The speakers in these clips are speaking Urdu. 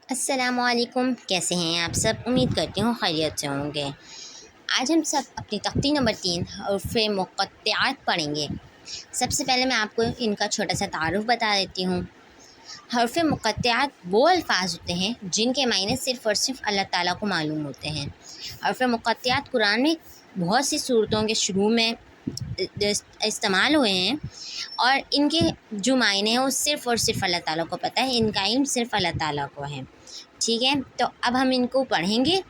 السلام علیکم، کیسے ہیں آپ سب؟ امید کرتی ہوں خیریت سے ہوں گے۔ آج ہم سب اپنی تختی نمبر 3 حروف مقطعات پڑھیں گے۔ سب سے پہلے میں آپ کو ان کا چھوٹا سا تعارف بتا دیتی ہوں۔ حروف مقطعات وہ الفاظ ہوتے ہیں جن کے معنی صرف اور صرف اللہ تعالیٰ کو معلوم ہوتے ہیں۔ حروف مقطعات قرآن میں بہت سی صورتوں کے شروع میں استعمال ہوئے ہیں، اور ان کے جو معنی ہیں وہ صرف اور صرف اللہ تعالیٰ کو پتہ ہے، ان کا علم صرف اللہ تعالیٰ کو ہے۔ ٹھیک ہے، تو اب ہم ان کو پڑھیں گے۔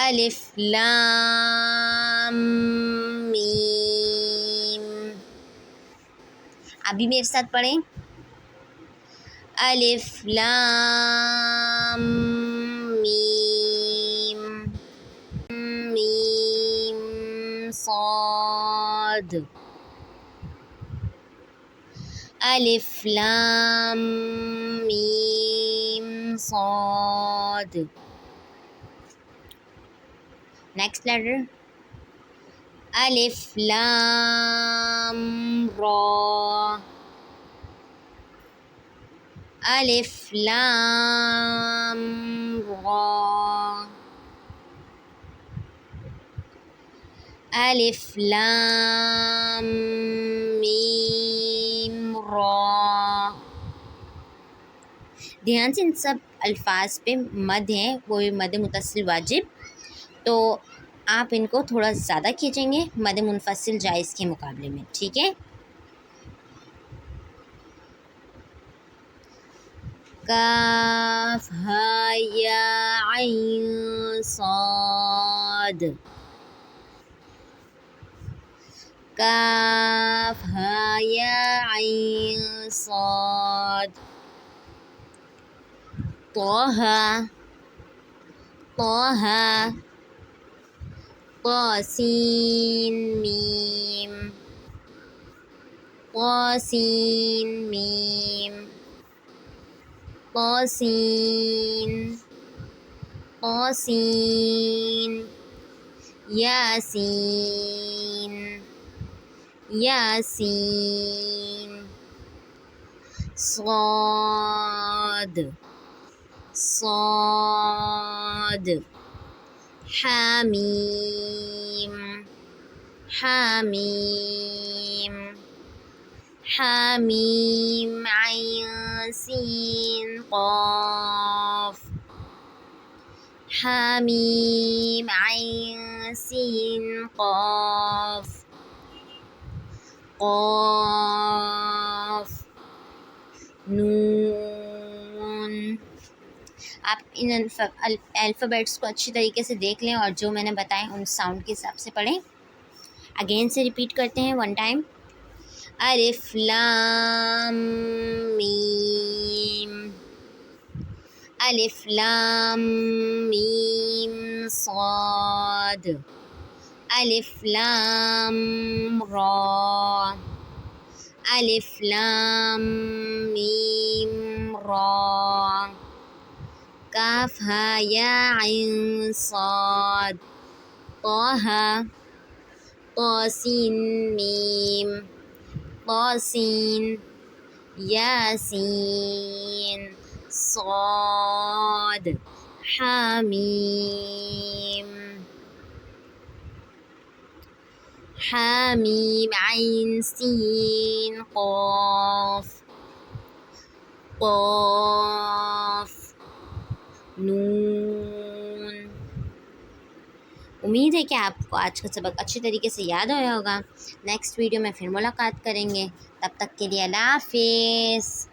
الف لام میم، ابھی میرے ساتھ پڑھیں۔ الف لام میم میم صاد، الف لام میم صاد۔ نیکسٹ لیٹر الف لام را، الف لام را، الف لام میم را۔ دھیان سے ان سب الفاظ پہ مد ہیں، وہ مد متصل واجب، تو آپ ان کو تھوڑا زیادہ کھینچیں گے مد منفصل جائز کے مقابلے میں۔ ٹھیک ہے، کاف ہا یا عین صاد، کاف ہا یا عین صاد۔ طہ، طہ، طا سین میم، طا سین میم، طا سین، طا سین، یاسین، یاسین، صاد، صاد، حامیم، حامیم، حامیم عین سین قاف، حامیم عین سین قاف، قاف، نون۔ آپ ان الفابیٹس کو اچھی طریقے سے دیکھ لیں اور جو میں نے بتائے ان ساؤنڈ کے حساب سے پڑھیں۔ اگین سے ریپیٹ کرتے ہیں ون ٹائم۔ الف لام میم، الف لام میم صاد، الف لام را، الف لام میم را، کاف ہا یا عین صاد، طہ، طا سین میم، طا سین، یاسین، صاد، حامیم، حامیم عین سین قاف، قاف، نون۔ امید ہے کہ آپ کو آج کا سبق اچھی طریقے سے یاد آیا ہوگا۔ نیکسٹ ویڈیو میں پھر ملاقات کریں گے، تب تک کے لیے اللہ حافظ۔